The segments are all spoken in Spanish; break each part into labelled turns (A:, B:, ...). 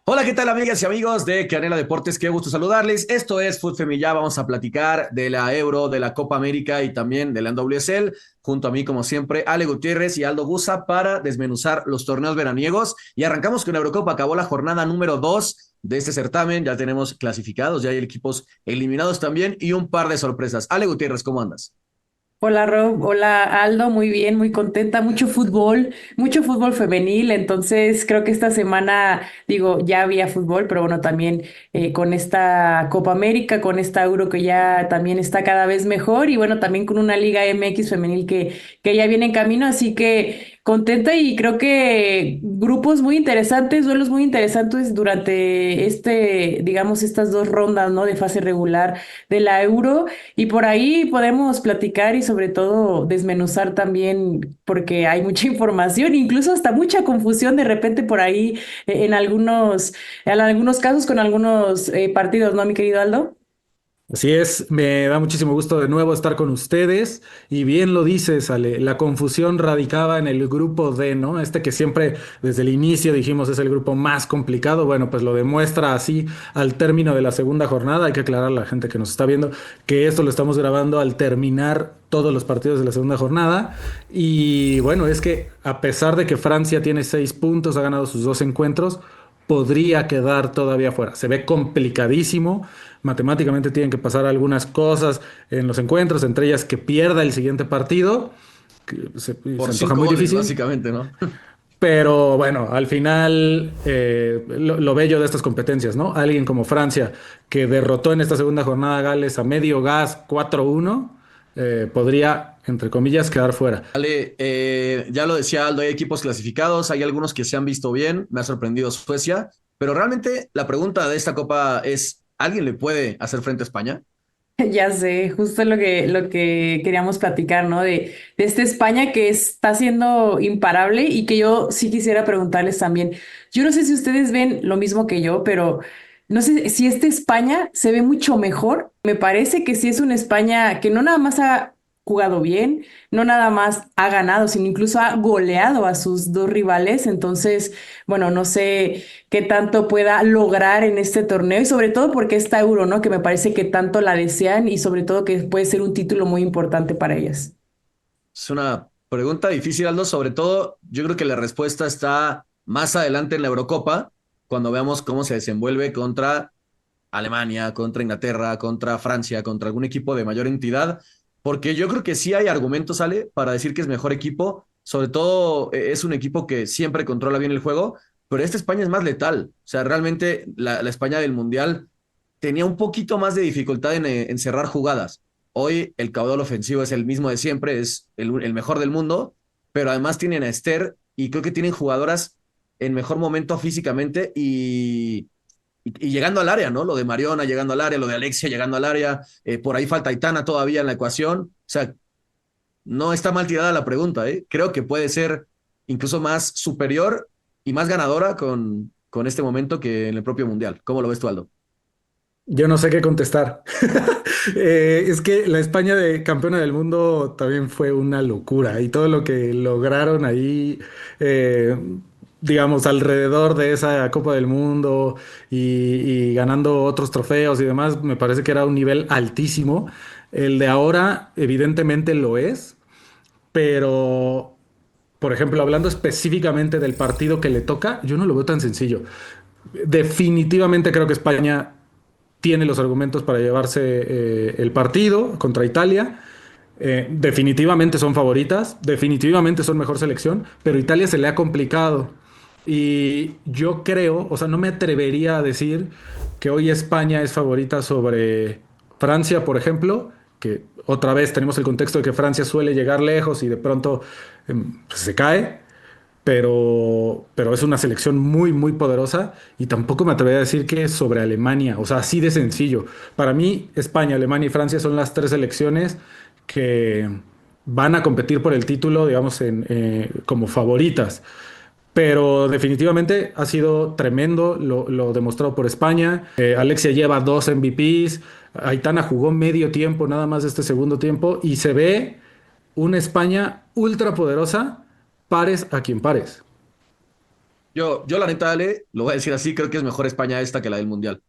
A: Hola, ¿qué tal amigas y amigos de Canela Deportes? Qué gusto saludarles. Esto es Food Femilla. Vamos a platicar de la Euro, de la Copa América y también de la NWSL. Junto a mí, como siempre, Ale Gutiérrez y Aldo Busa para desmenuzar los torneos veraniegos. Y arrancamos con la Eurocopa. Acabó la jornada número 2 de este certamen. Ya tenemos clasificados, ya hay equipos eliminados también y un par de sorpresas. Ale Gutiérrez, ¿cómo andas?
B: Hola Rob, hola Aldo, muy bien, muy contenta, mucho fútbol femenil, entonces creo que esta semana, digo, ya había fútbol, pero bueno, también con esta Copa América, con esta Euro que ya también está cada vez mejor y bueno, también con una Liga MX femenil que ya viene en camino, así que contenta y creo que grupos muy interesantes, duelos muy interesantes durante digamos, estas dos rondas, ¿no? De fase regular de la Euro. Y por ahí podemos platicar y sobre todo desmenuzar también, porque hay mucha información, incluso hasta mucha confusión de repente por ahí en algunos casos con algunos partidos, ¿no, mi querido Aldo?
C: Así es, me da muchísimo gusto de nuevo estar con ustedes y bien lo dices, Ale, la confusión radicaba en el grupo D, ¿no? Este que siempre desde el inicio dijimos es el grupo más complicado, bueno, pues lo demuestra así al término de la segunda jornada. Hay que aclarar a la gente que nos está viendo que esto lo estamos grabando al terminar todos los partidos de la segunda jornada y bueno, es que a pesar de que Francia tiene 6 puntos, ha ganado sus dos encuentros, podría quedar todavía fuera. Se ve complicadísimo. Matemáticamente tienen que pasar algunas cosas en los encuentros, entre ellas que pierda el siguiente partido, que se
A: Por
C: antoja
A: cinco
C: muy
A: goles,
C: difícil.
A: básicamente, ¿no?
C: Pero bueno, al final lo bello de estas competencias, ¿no? Alguien como Francia, que derrotó en esta segunda jornada a Gales a medio gas 4-1, podría, entre comillas, quedar fuera.
A: Ale, ya lo decía Aldo, hay equipos clasificados, hay algunos que se han visto bien, me ha sorprendido Suecia, pero realmente la pregunta de esta copa es, ¿alguien le puede hacer frente a España?
B: Ya sé, justo lo que queríamos platicar, ¿no? De esta España que está siendo imparable y que yo sí quisiera preguntarles también. Yo no sé si ustedes ven lo mismo que yo, pero no sé si esta España se ve mucho mejor. Me parece que sí es una España que no nada más ha jugado bien, no nada más ha ganado, sino incluso ha goleado a sus dos rivales. Entonces, bueno, no sé qué tanto pueda lograr en este torneo y sobre todo porque está Euro, ¿no? Que me parece que tanto la desean y sobre todo que puede ser un título muy importante para ellas.
A: Es una pregunta difícil, Aldo, sobre todo yo creo que la respuesta está más adelante en la Eurocopa, cuando veamos cómo se desenvuelve contra Alemania, contra Inglaterra, contra Francia, contra algún equipo de mayor entidad, porque yo creo que sí hay argumentos, Ale, para decir que es mejor equipo, sobre todo es un equipo que siempre controla bien el juego, pero esta España es más letal, o sea, realmente la España del Mundial tenía un poquito más de dificultad en cerrar jugadas. Hoy el caudal ofensivo es el mismo de siempre, es el mejor del mundo, pero además tienen a Esther y creo que tienen jugadoras en mejor momento físicamente y llegando al área, ¿no? Lo de Mariona llegando al área, lo de Alexia llegando al área, por ahí falta Aitana todavía en la ecuación. O sea, no está mal tirada la pregunta, ¿eh? Creo que puede ser incluso más superior y más ganadora con este momento que en el propio Mundial. ¿Cómo lo ves tú, Aldo?
C: Yo no sé qué contestar. Es que la España de campeona del mundo también fue una locura y todo lo que lograron ahí, eh, digamos, alrededor de esa Copa del Mundo y ganando otros trofeos y demás, me parece que era un nivel altísimo. El de ahora, evidentemente lo es, pero, por ejemplo, hablando específicamente del partido que le toca, yo no lo veo tan sencillo. Definitivamente creo que España tiene los argumentos para llevarse el partido contra Italia. Definitivamente son favoritas, definitivamente son mejor selección, pero Italia se le ha complicado. Y yo creo, o sea, no me atrevería a decir que hoy España es favorita sobre Francia, por ejemplo, que otra vez tenemos el contexto de que Francia suele llegar lejos y de pronto pues, se cae, pero es una selección muy, muy poderosa y tampoco me atrevería a decir que es sobre Alemania, o sea, así de sencillo. Para mí, España, Alemania y Francia son las tres selecciones que van a competir por el título, digamos, como favoritas. Pero definitivamente ha sido tremendo lo demostrado por España. Alexia lleva dos MVPs. Aitana jugó medio tiempo, nada más de este segundo tiempo, y se ve una España ultra poderosa, pares a quien pares.
A: Yo la neta, Ale, lo voy a decir así, creo que es mejor España esta que la del Mundial.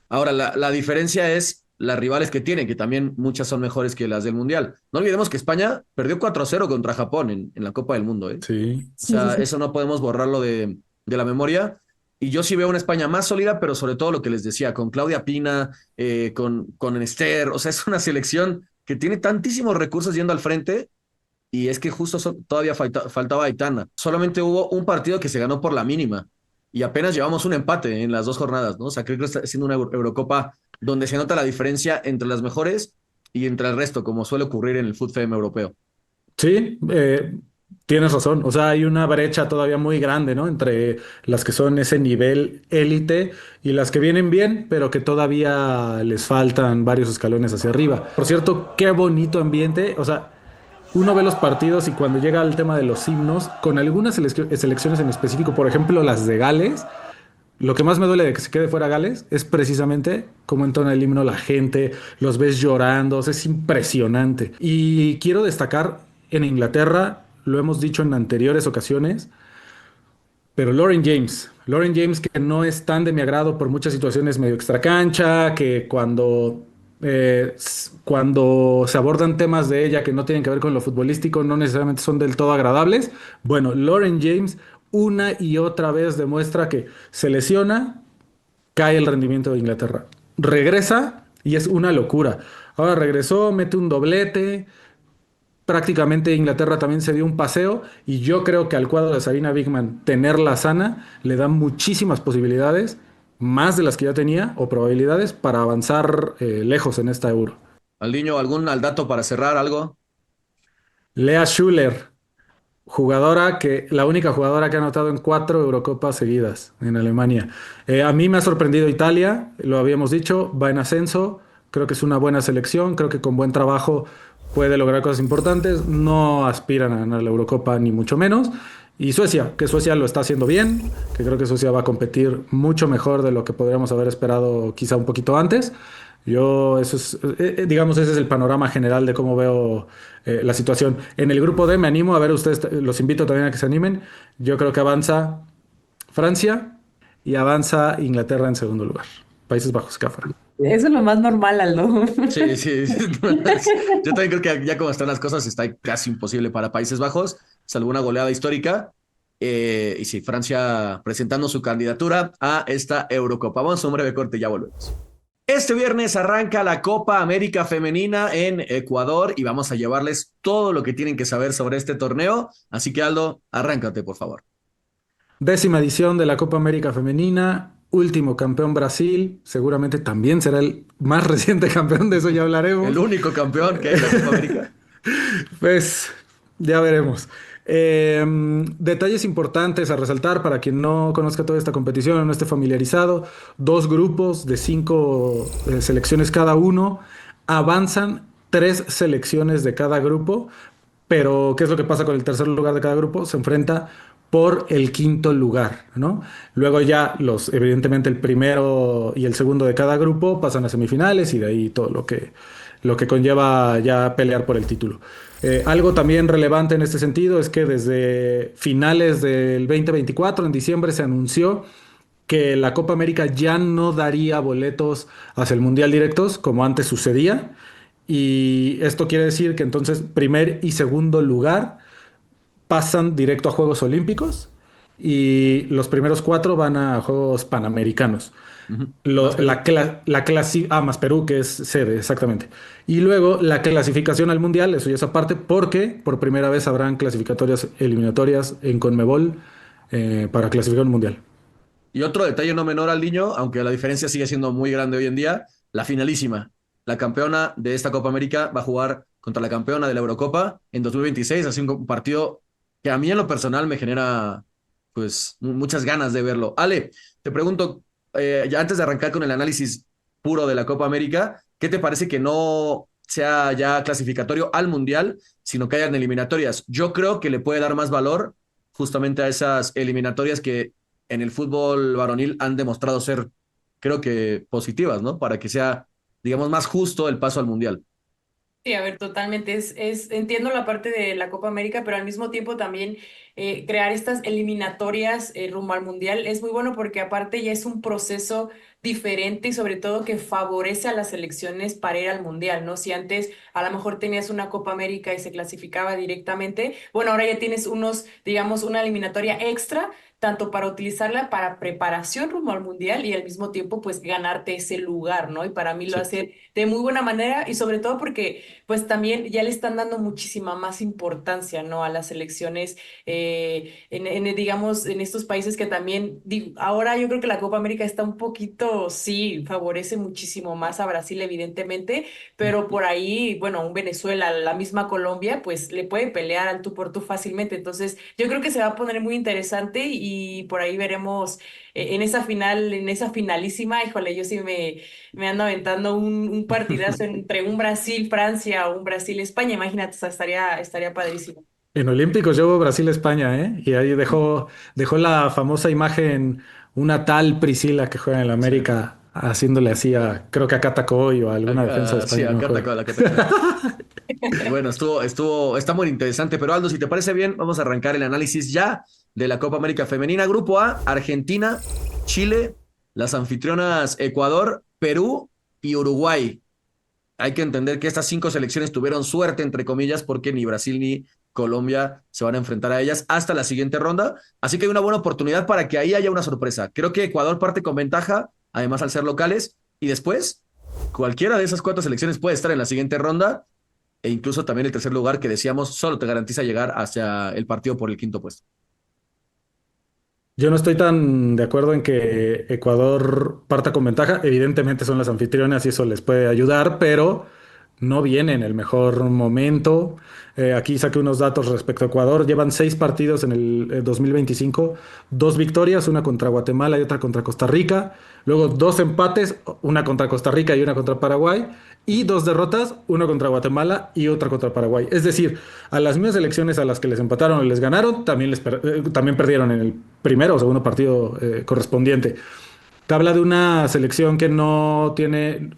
A: Ahora, la diferencia es las rivales que tienen, que también muchas son mejores que las del Mundial. No olvidemos que España perdió 4-0 contra Japón en la Copa del Mundo, ¿eh?
C: Sí.
A: O
B: Sí, sí,
A: sea,
B: sí.
A: eso no podemos borrarlo de la memoria. Y yo sí veo una España más sólida, pero sobre todo lo que les decía, con Claudia Pina, con Esther. O sea, es una selección que tiene tantísimos recursos yendo al frente. Y es que justo todavía faltaba Aitana. Solamente hubo un partido que se ganó por la mínima. Y apenas llevamos un empate en las 2 jornadas, ¿no? O sea, creo que está siendo una Eurocopa donde se nota la diferencia entre las mejores y entre el resto, como suele ocurrir en el fútbol europeo.
C: Sí, tienes razón. O sea, hay una brecha todavía muy grande, ¿no? Entre las que son ese nivel élite y las que vienen bien, pero que todavía les faltan varios escalones hacia arriba. Por cierto, qué bonito ambiente. O sea, uno ve los partidos y cuando llega al tema de los himnos, con algunas selecciones en específico, por ejemplo, las de Gales, lo que más me duele de que se quede fuera Gales es precisamente cómo entona el himno la gente, los ves llorando, o sea, es impresionante. Y quiero destacar en Inglaterra, lo hemos dicho en anteriores ocasiones, pero Lauren James que no es tan de mi agrado por muchas situaciones medio extracancha, que cuando se abordan temas de ella que no tienen que ver con lo futbolístico, no necesariamente son del todo agradables. Bueno, Lauren James una y otra vez demuestra que se lesiona, cae el rendimiento de Inglaterra. Regresa y es una locura. Ahora regresó, mete un doblete. Prácticamente Inglaterra también se dio un paseo y yo creo que al cuadro de Sarina Bigman tenerla sana le da muchísimas posibilidades, más de las que ya tenía, o probabilidades para avanzar lejos en esta Euro.
A: Aldiño, ¿algún al dato para cerrar algo?
C: Lea Schuller, la única jugadora que ha anotado en 4 Eurocopas seguidas en Alemania. A mí me ha sorprendido Italia, lo habíamos dicho, va en ascenso, creo que es una buena selección, creo que con buen trabajo puede lograr cosas importantes, no aspiran a ganar la Eurocopa ni mucho menos. Y Suecia, que Suecia lo está haciendo bien, que creo que Suecia va a competir mucho mejor de lo que podríamos haber esperado quizá un poquito antes. Digamos, ese es el panorama general de cómo veo la situación. En el grupo D me animo a ver ustedes, los invito también a que se animen. Yo creo que avanza Francia y avanza Inglaterra en segundo lugar. Países Bajos, queda fuera.
B: Eso es lo más normal, Aldo.
A: Sí, sí. Yo también creo que ya como están las cosas, está casi imposible para Países Bajos, salvo una goleada histórica. Y sí, Francia presentando su candidatura a esta Eurocopa. Vamos a un breve corte y ya volvemos. Este viernes arranca la Copa América Femenina en Ecuador y vamos a llevarles todo lo que tienen que saber sobre este torneo. Así que Aldo, arráncate, por favor.
C: 10ª edición de la Copa América Femenina, último campeón Brasil, seguramente también será el más reciente campeón, de eso ya
A: El
C: hablaremos.
A: único campeón que hay en la Copa América.
C: Pues ya veremos. Detalles importantes a resaltar para quien no conozca toda esta competición o no esté familiarizado. 2 grupos de 5 selecciones cada uno. Avanzan 3 selecciones de cada grupo. Pero, ¿qué es lo que pasa con el tercer lugar de cada grupo? Se enfrenta por el quinto lugar, ¿no? Luego ya evidentemente el primero y el segundo de cada grupo pasan a semifinales y de ahí todo lo que conlleva ya pelear por el título. Algo también relevante en este sentido es que desde finales del 2024, en diciembre, se anunció que la Copa América ya no daría boletos hacia el Mundial directos como antes sucedía. Y esto quiere decir que entonces primer y segundo lugar pasan directo a Juegos Olímpicos y los primeros 4 van a Juegos Panamericanos.
A: Ujú. Más Perú.
C: Más Perú, que es sede, exactamente. Y luego la clasificación al Mundial, eso ya es aparte, porque por primera vez habrán clasificatorias eliminatorias en Conmebol para clasificar al Mundial.
A: Y otro detalle no menor al niño, aunque la diferencia sigue siendo muy grande hoy en día, la finalísima. La campeona de esta Copa América va a jugar contra la campeona de la Eurocopa en 2026, así un partido que a mí en lo personal me genera pues muchas ganas de verlo. Ale, te pregunto, ya antes de arrancar con el análisis puro de la Copa América, ¿qué te parece que no sea ya clasificatorio al Mundial, sino que hayan eliminatorias? Yo creo que le puede dar más valor justamente a esas eliminatorias que en el fútbol varonil han demostrado ser, creo que, positivas, ¿no? Para que sea, digamos, más justo el paso al Mundial.
B: Sí, a ver, totalmente. Entiendo la parte de la Copa América, pero al mismo tiempo también crear estas eliminatorias rumbo al Mundial es muy bueno porque aparte ya es un proceso diferente y sobre todo que favorece a las selecciones para ir al Mundial, ¿no? Si antes a lo mejor tenías una Copa América y se clasificaba directamente, bueno, ahora ya tienes digamos, una eliminatoria extra tanto para utilizarla para preparación rumbo al mundial y al mismo tiempo pues ganarte ese lugar, ¿no? Y para mí lo
A: Sí.
B: hace de muy buena manera y sobre todo porque pues también ya le están dando muchísima más importancia, ¿no? A las elecciones, digamos, en estos países que también, ahora yo creo que la Copa América está un poquito, sí, favorece muchísimo más a Brasil, evidentemente, pero por ahí, bueno, un Venezuela, la misma Colombia, pues le puede pelear al tú por tú fácilmente. Entonces, yo creo que se va a poner muy interesante y por ahí veremos en esa final, en esa finalísima, híjole, yo sí me ando aventando un partidazo entre un Brasil-Francia o un Brasil-España, imagínate, o sea, estaría padrísimo.
C: En Olímpicos llevo Brasil-España, ¿eh? Y ahí dejó la famosa imagen una tal Priscila que juega en la
A: Sí.
C: América haciéndole así creo que a Cata Coy o a alguna defensa de
A: Sí,
C: España, no me
A: acá
C: acuerdo.
A: atacó, acá atacó. Bueno, está muy interesante, pero Aldo, si te parece bien, vamos a arrancar el análisis ya de la Copa América Femenina. Grupo A, Argentina, Chile, las anfitrionas Ecuador, Perú y Uruguay. Hay que entender que estas 5 selecciones tuvieron suerte, entre comillas, porque ni Brasil ni Colombia se van a enfrentar a ellas hasta la siguiente ronda. Así que hay una buena oportunidad para que ahí haya una sorpresa. Creo que Ecuador parte con ventaja, además al ser locales, y después cualquiera de esas 4 selecciones puede estar en la siguiente ronda e incluso también el tercer lugar que decíamos solo te garantiza llegar hacia el partido por el quinto puesto.
C: Yo no estoy tan de acuerdo en que Ecuador parta con ventaja. Evidentemente son las anfitrionas y eso les puede ayudar, pero no viene en el mejor momento. Aquí saqué unos datos respecto a Ecuador. Llevan 6 partidos en el 2025, 2 victorias, una contra Guatemala y otra contra Costa Rica. Luego 2 empates, una contra Costa Rica y una contra Paraguay. Y 2 derrotas, una contra Guatemala y otra contra Paraguay. Es decir, a las mismas elecciones a las que les empataron o les ganaron, también perdieron en el primero o segundo partido correspondiente. Te habla de una selección que no tiene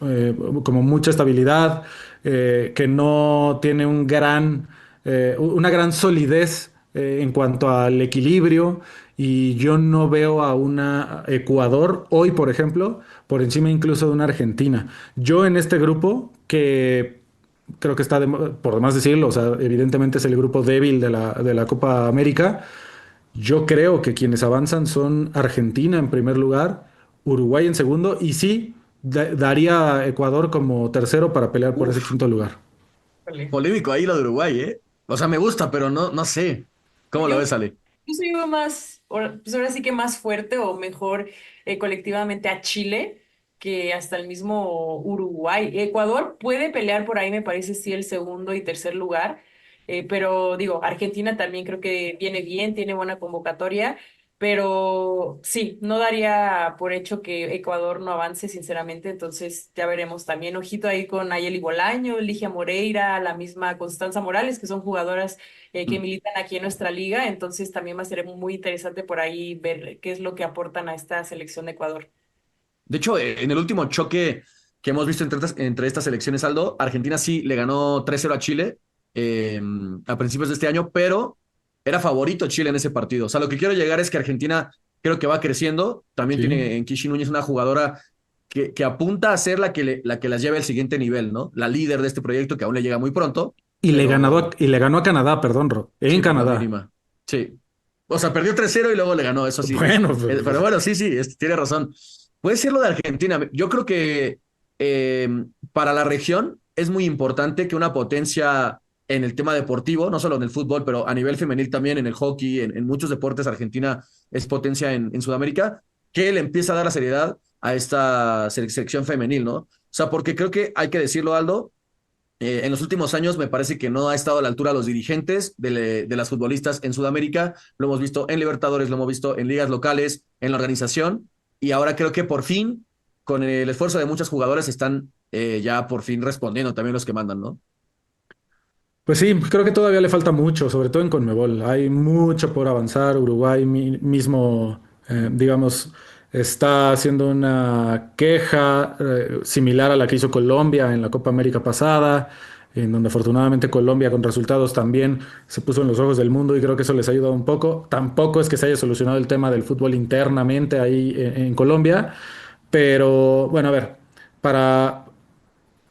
C: como mucha estabilidad, que no tiene una gran solidez en cuanto al equilibrio. Y yo no veo a una Ecuador hoy, por ejemplo, por encima incluso de una Argentina. Yo en este grupo, que creo que está, por demás decirlo, o sea, evidentemente es el grupo débil de la Copa América. Yo creo que quienes avanzan son Argentina en primer lugar, Uruguay en segundo y sí, daría a Ecuador como tercero para pelear por ese
A: Uf,
C: quinto lugar.
B: Híjole.
A: polémico ahí lo de Uruguay, ¿eh? O sea, me gusta, pero no sé. ¿Cómo lo
B: Yo,
A: ves, Ale?
B: yo soy más, pues ahora sí que más fuerte o mejor colectivamente a Chile que hasta el mismo Uruguay. Ecuador puede pelear por ahí, me parece, sí, el segundo y tercer lugar, pero digo, Argentina también creo que viene bien, tiene buena convocatoria, pero sí, no daría por hecho que Ecuador no avance, sinceramente, entonces ya veremos también. Ojito ahí con Nayeli Bolaño, Ligia Moreira, la misma Constanza Morales, que son jugadoras que militan aquí en nuestra liga, entonces también va a ser muy interesante por ahí ver qué es lo que aportan a esta selección de Ecuador.
A: De hecho, en el último choque que hemos visto entre estas selecciones, Aldo, Argentina sí le ganó 3-0 a Chile eh, a principios de este año, pero era favorito Chile en ese partido. O sea, lo que quiero llegar es que Argentina creo que va creciendo. También
C: Sí.
A: tiene en Kishi Núñez una jugadora que apunta a ser la que las lleve al siguiente nivel, ¿no? La líder de este proyecto que aún le llega muy pronto, pero
C: Y le ganó a Canadá, perdón, en
A: sí, por la
C: Canadá.
A: mínima. Sí. O sea, perdió 3-0 y luego le ganó, eso sí.
C: Bueno,
A: Pero bueno, sí, sí, tiene razón. Puede ser lo de Argentina. Yo creo que eh, para la región es muy importante que una potencia en el tema deportivo, no solo en el fútbol, pero a nivel femenil también, en el hockey, en muchos deportes, Argentina es potencia en Sudamérica, que le empieza a dar la seriedad a esta selección femenil, ¿no? O sea, porque creo que hay que decirlo, Aldo, en los últimos años me parece que no ha estado a la altura los dirigentes de las futbolistas en Sudamérica. Lo hemos visto en Libertadores, lo hemos visto en ligas locales, en la organización. Y ahora creo que por fin, con el esfuerzo de muchos jugadores, están ya por fin respondiendo también los que mandan, ¿no?
C: pues sí, creo que todavía le falta mucho, sobre todo en Conmebol. Hay mucho por avanzar. Uruguay mismo, digamos, está haciendo una queja similar a la que hizo Colombia en la Copa América pasada. en donde afortunadamente Colombia con resultados también se puso en los ojos del mundo y creo que eso les ha ayudado un poco. Tampoco es que se haya solucionado el tema del fútbol internamente ahí en Colombia, pero bueno, a ver, para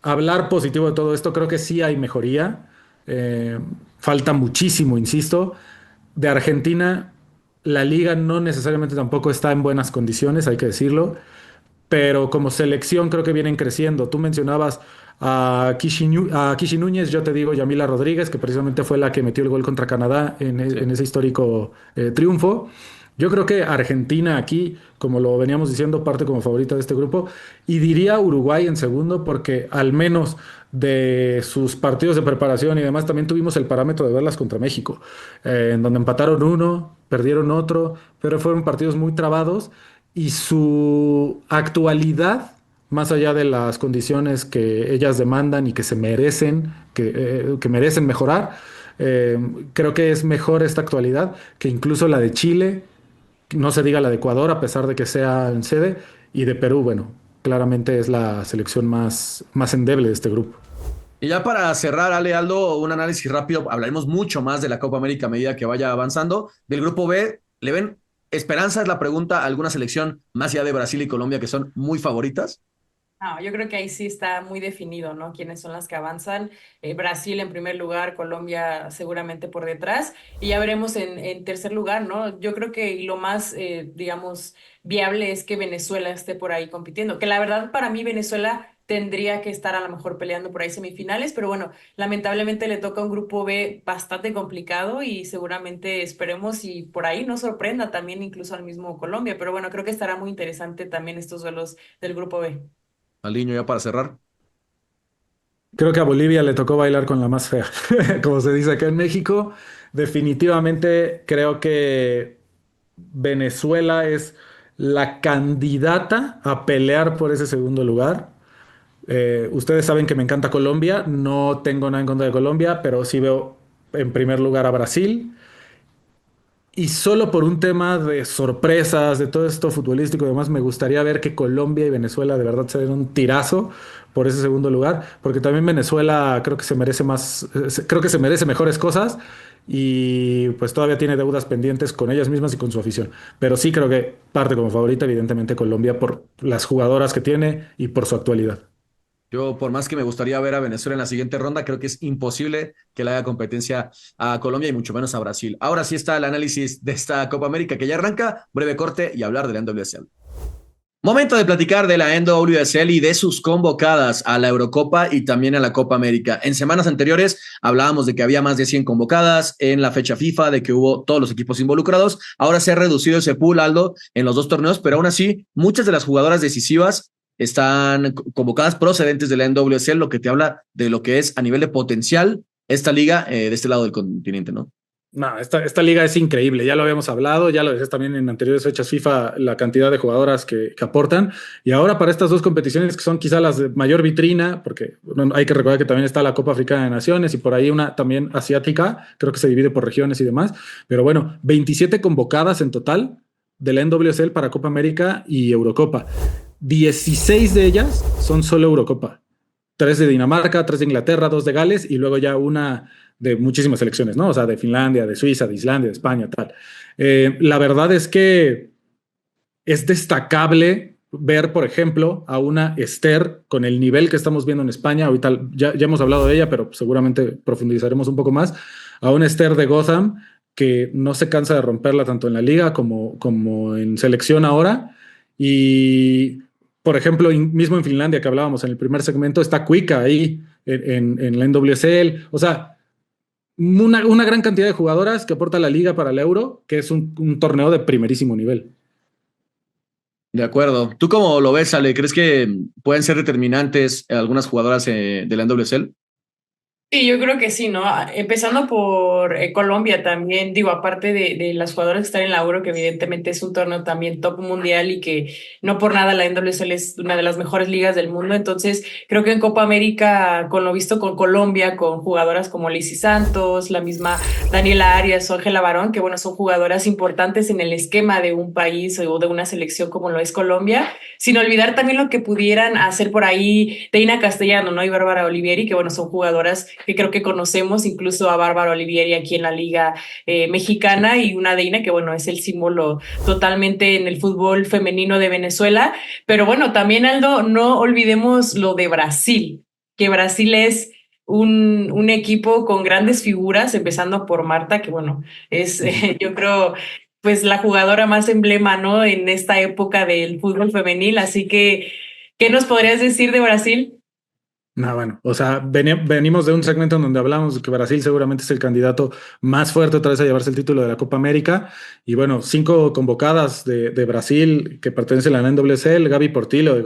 C: hablar positivo de todo esto, creo que sí hay mejoría. Eh, Falta muchísimo, insisto. De Argentina, la liga no necesariamente tampoco está en buenas condiciones, hay que decirlo, pero como selección creo que vienen creciendo. Tú mencionabas a Kishi Núñez, yo te digo Yamila Rodríguez, que precisamente fue la que metió el gol contra Canadá en
A: Sí.
C: ese histórico triunfo. Yo creo que Argentina aquí, como lo veníamos diciendo, parte como favorita de este grupo, y diría Uruguay en segundo, porque al menos de sus partidos de preparación y demás, también tuvimos el parámetro de verlas contra México, en donde empataron uno, perdieron otro, pero fueron partidos muy trabados y su actualidad, más allá de las condiciones que ellas demandan y que se merecen, que merecen mejorar, eh, creo que es mejor esta actualidad que incluso la de Chile, no se diga la de Ecuador, a pesar de que sea en sede, y de Perú, bueno, claramente es la selección más endeble de este grupo.
A: Y ya para cerrar, Ale Aldo, un análisis rápido, hablaremos mucho más de la Copa América a medida que vaya avanzando. Del grupo B, ¿le ven esperanza? Es la pregunta, ¿alguna selección más allá de Brasil y Colombia que son muy favoritas?
B: No, yo creo que ahí sí está muy definido, ¿no? Quiénes son las que avanzan. Brasil en primer lugar, Colombia seguramente por detrás. Y ya veremos en tercer lugar, ¿no? Yo creo que lo más, digamos, viable es que Venezuela esté por ahí compitiendo. Que la verdad para mí Venezuela tendría que estar a lo mejor peleando por ahí semifinales, pero bueno, lamentablemente le toca un grupo B bastante complicado y seguramente esperemos y por ahí no sorprenda también incluso al mismo Colombia. Pero bueno, creo que estará muy interesante también estos duelos del grupo B.
A: Aliño, ya para cerrar.
C: Creo que a Bolivia le tocó bailar con la más fea, como se dice acá en México. Definitivamente creo que Venezuela es la candidata a pelear por ese segundo lugar. Ustedes saben que me encanta Colombia, no tengo nada en contra de Colombia, pero sí veo en primer lugar a Brasil. Y solo por un tema de sorpresas, de todo esto futbolístico y demás, me gustaría ver que Colombia y Venezuela de verdad se den un tirazo por ese segundo lugar, porque también Venezuela creo que se merece más, creo que se merece mejores cosas y pues todavía tiene deudas pendientes con ellas mismas y con su afición. Pero sí creo que parte como favorita, evidentemente, Colombia por las jugadoras que tiene y por su actualidad.
A: Yo, por más que me gustaría ver a Venezuela en la siguiente ronda, creo que es imposible que le haga competencia a Colombia y mucho menos a Brasil. Ahora sí está el análisis de esta Copa América que ya arranca, breve corte y hablar de la NWSL. Momento de platicar de la NWSL y de sus convocadas a la Eurocopa y también a la Copa América. En semanas anteriores hablábamos de que había más de 100 convocadas en la fecha FIFA, de que hubo todos los equipos involucrados. Ahora se ha reducido ese pool, Aldo, en los dos torneos, pero aún así muchas de las jugadoras decisivas están convocadas procedentes de la NWSL, lo que te habla de lo que es a nivel de potencial esta liga de este lado del continente, ¿no?
C: No, esta liga es increíble, ya lo habíamos hablado, ya lo decías también en anteriores fechas FIFA, la cantidad de jugadoras que aportan. Y ahora para estas dos competiciones que son quizá las de mayor vitrina, porque bueno, hay que recordar que también está la Copa Africana de Naciones y por ahí una también asiática, creo que se divide por regiones y demás. Pero bueno, 27 convocadas en total de la NWSL para Copa América y Eurocopa. 16 de ellas son solo Eurocopa. Tres de Dinamarca, tres de Inglaterra, dos de Gales y luego ya una de muchísimas selecciones, ¿no? O sea, de Finlandia, de Suiza, de Islandia, de España, tal. La verdad es que es destacable ver, por ejemplo, a una Esther con el nivel que estamos viendo en España. Ahorita ya hemos hablado de ella, pero seguramente profundizaremos un poco más. A una Esther de Gotham que no se cansa de romperla tanto en la liga como en selección ahora. Y, por ejemplo, mismo en Finlandia, que hablábamos en el primer segmento, está Kuika ahí en la NWSL. O sea, una gran cantidad de jugadoras que aporta la liga para el Euro, que es un torneo de primerísimo nivel.
A: De acuerdo. ¿Tú cómo lo ves, Ale? ¿Crees que pueden ser determinantes algunas jugadoras de la NWSL?
B: Sí, yo creo que sí, ¿no? Empezando por Colombia también, digo, aparte de las jugadoras que están en la Euro, que evidentemente es un torneo también top mundial y que no por nada la NWSL es una de las mejores ligas del mundo, entonces creo que en Copa América, con lo visto con Colombia, con jugadoras como Lizzy Santos, la misma Daniela Arias o Ángela Barón, que bueno, son jugadoras importantes en el esquema de un país o de una selección como lo es Colombia, sin olvidar también lo que pudieran hacer por ahí Deina Castellano, ¿no? Y Bárbara Olivieri, que bueno, son jugadoras que creo que conocemos, incluso a Bárbara Olivieri aquí en la Liga Mexicana, y una Deina que bueno, es el símbolo totalmente en el fútbol femenino de Venezuela. Pero bueno, también Aldo, no olvidemos lo de Brasil, que Brasil es un equipo con grandes figuras, empezando por Marta, que bueno, es yo creo pues la jugadora más emblema, ¿no? En esta época del fútbol femenil. Así que, ¿qué nos podrías decir de Brasil?
C: No, bueno, o sea, venimos de un segmento en donde hablamos de que Brasil seguramente es el candidato más fuerte otra vez a llevarse el título de la Copa América. Y bueno, 5 convocadas de Brasil que pertenecen a la NWSL: Gaby Portillo de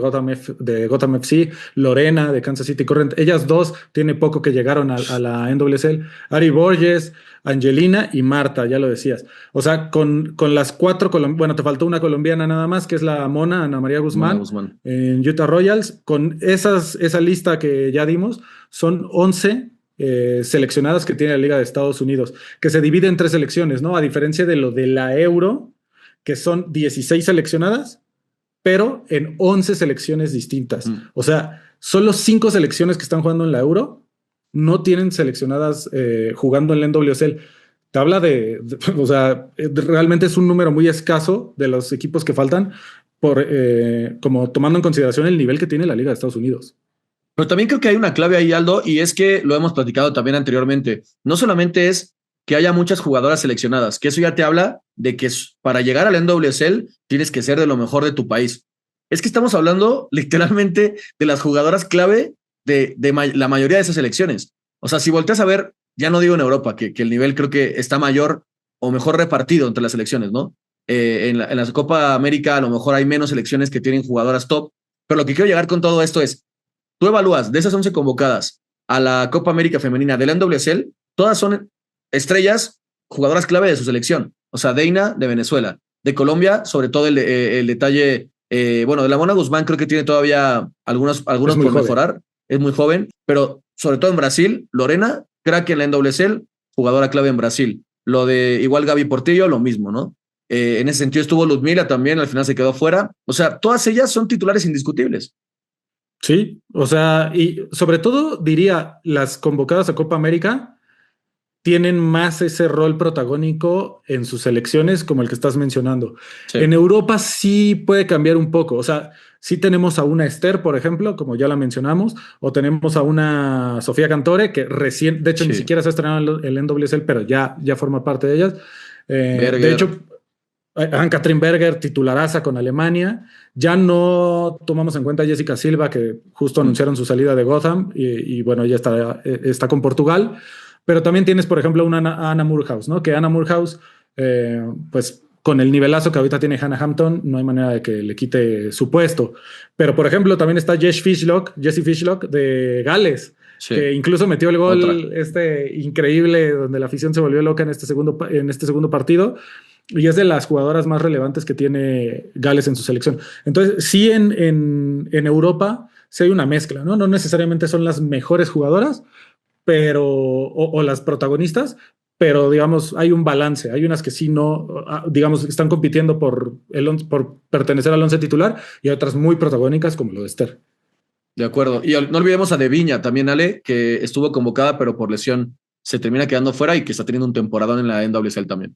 C: Gotham FC, Lorena de Kansas City Current. Ellas dos tiene poco que llegaron a la NWSL. Ari Borges, Angelina y Marta, ya lo decías. O sea, con las 4, bueno, te faltó una colombiana nada más, que es la Mona, Ana María
A: Mona
C: Guzmán
A: Guzmán.
C: en Utah Royals. Con esa lista que ya dimos, son 11 seleccionadas que tiene la Liga de Estados Unidos, que se divide en 3 selecciones, ¿no? A diferencia de lo de la Euro, que son 16 seleccionadas, pero en 11 selecciones distintas.
A: Mm.
C: O sea, solo 5 selecciones que están jugando en la Euro no tienen seleccionadas jugando en la NWSL. Te habla o sea, realmente es un número muy escaso de los equipos que faltan, como tomando en consideración el nivel que tiene la Liga de Estados Unidos.
A: Pero también creo que hay una clave ahí, Aldo, y es que lo hemos platicado también anteriormente. No solamente es que haya muchas jugadoras seleccionadas, que eso ya te habla de que para llegar al NWSL tienes que ser de lo mejor de tu país. Es que estamos hablando literalmente de las jugadoras clave de la mayoría de esas selecciones. O sea, si volteas a ver, ya no digo en Europa, que el nivel creo que está mayor o mejor repartido entre las selecciones, ¿no? En la Copa América a lo mejor hay menos selecciones que tienen jugadoras top, pero lo que quiero llegar con todo esto es, tú evalúas de esas 11 convocadas a la Copa América Femenina de la NWSL, todas son estrellas, jugadoras clave de su selección. O sea, Deina de Venezuela, de Colombia, sobre todo el detalle, bueno, de la Mona Guzmán creo que tiene todavía algunos por mejorar, es muy joven, pero sobre todo en Brasil, Lorena, crack en la NWSL, jugadora clave en Brasil. Lo de igual Gaby Portillo, lo mismo, ¿no? En ese sentido estuvo Ludmila también, al final se quedó fuera. O sea, todas ellas son titulares indiscutibles.
C: Sí, o sea, y sobre todo diría, las convocadas a Copa América tienen más ese rol protagónico en sus selecciones como el que estás mencionando.
A: Sí.
C: En Europa sí puede cambiar un poco, o sea, sí tenemos a una Esther, por ejemplo, como ya la mencionamos, o tenemos a una Sofía Cantore, que recién, de hecho, ni siquiera se ha estrenado el NWSL, pero ya forma parte de ellas. De hecho, Ann-Katrin Berger, titularaza con Alemania. Ya no tomamos en cuenta a Jessica Silva, que justo anunciaron su salida de Gotham, y bueno, ya está con Portugal. Pero también tienes, por ejemplo, una Anna Moorhouse, ¿no? Que Anna Moorhouse, pues con el nivelazo que ahorita tiene Hannah Hampton, no hay manera de que le quite su puesto. Pero, por ejemplo, también está Jessie Fishlock de Gales, que incluso metió el gol increíble donde la afición se volvió loca en este segundo partido. Y es de las jugadoras más relevantes que tiene Gales en su selección. Entonces, sí, en Europa sí hay una mezcla, ¿no? No necesariamente son las mejores jugadoras, pero, o las protagonistas, pero digamos, hay un balance. Hay unas que sí no, digamos, están compitiendo por pertenecer al 11 titular, y otras muy protagónicas, como lo de Esther.
A: De acuerdo. Y no olvidemos a De Viña también, Ale, que estuvo convocada, pero por lesión se termina quedando fuera y que está teniendo un temporadón en la NWSL también.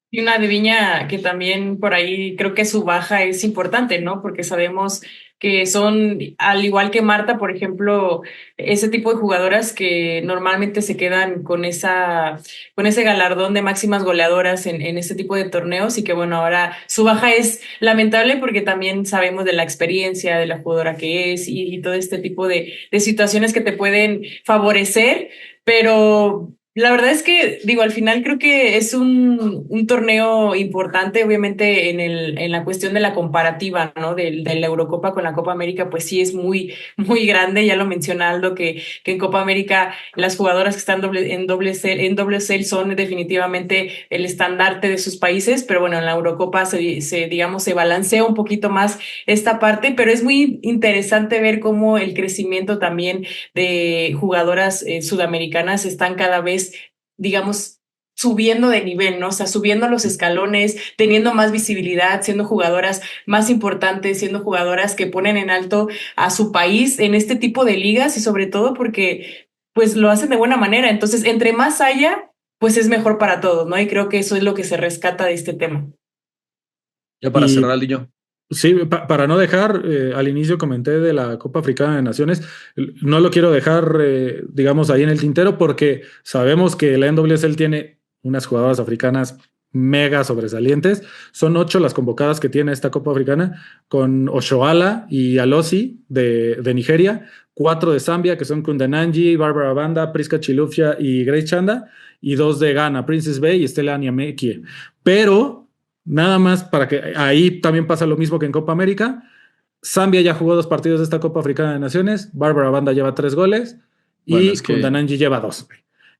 B: Y una de Viña que también por ahí creo que su baja es importante, ¿no? Porque sabemos que son, al igual que Marta, por ejemplo, ese tipo de jugadoras que normalmente se quedan con ese galardón de máximas goleadoras en este tipo de torneos, y que bueno, ahora su baja es lamentable porque también sabemos de la experiencia de la jugadora que es, y todo este tipo de situaciones que te pueden favorecer, pero la verdad es que, digo, al final creo que es un torneo importante, obviamente, en la cuestión de la comparativa, ¿no? De la Eurocopa con la Copa América, pues sí es muy, muy grande. Ya lo menciona Aldo, que en Copa América las jugadoras que están en WSL son definitivamente el estandarte de sus países, pero bueno, en la Eurocopa digamos, se balancea un poquito más esta parte, pero es muy interesante ver cómo el crecimiento también de jugadoras sudamericanas están cada vez, digamos, subiendo de nivel, ¿no? O sea, subiendo los escalones, teniendo más visibilidad, siendo jugadoras más importantes, siendo jugadoras que ponen en alto a su país en este tipo de ligas, y sobre todo porque pues lo hacen de buena manera. Entonces, entre más haya, pues es mejor para todos, ¿no? Y creo que eso es lo que se rescata de este tema.
A: Ya para
C: Y
A: cerrar, Aldillo.
C: sí, para no dejar, al inicio comenté de la Copa Africana de Naciones, no lo quiero dejar, digamos, ahí en el tintero porque sabemos que la NWSL tiene unas jugadoras africanas mega sobresalientes. Son 8 las convocadas que tiene esta Copa Africana, con Oshoala y Alosi de Nigeria, 4 de Zambia, que son Kundananji, Barbara Banda, Priska Chilufya y Grace Chanda, y 2 de Ghana, Princess Bay y Stella Nyamekye. Pero nada más para que ahí también pasa lo mismo que en Copa América. Zambia ya jugó 2 partidos de esta Copa Africana de Naciones. Bárbara Banda lleva 3 goles
A: Bueno,
C: y
A: es que
C: Kundananji lleva 2.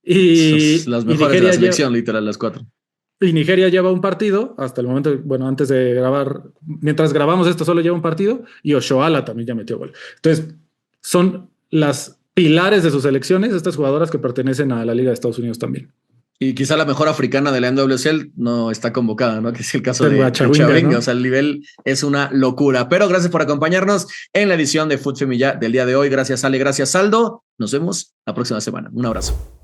A: las
C: Y
A: mejores de la
C: Nigeria lleva,
A: selección, literal, las 4.
C: y Nigeria lleva un partido hasta el momento, bueno, antes de grabar, mientras grabamos esto solo lleva un partido y Oshoala también ya metió gol. Entonces, son las pilares de sus selecciones, estas jugadoras que pertenecen a la Liga de Estados Unidos también.
A: Y quizá la mejor africana de la NWSL no está convocada, ¿no? Que es el caso
C: Tengo a
A: de
C: Chawinga,
A: Chawinga.
C: ¿no?
A: O sea, el nivel es una locura. Pero gracias por acompañarnos en la edición de Food Femilla del día de hoy. Gracias, Ale. Gracias, Aldo. Nos vemos la próxima semana. Un abrazo.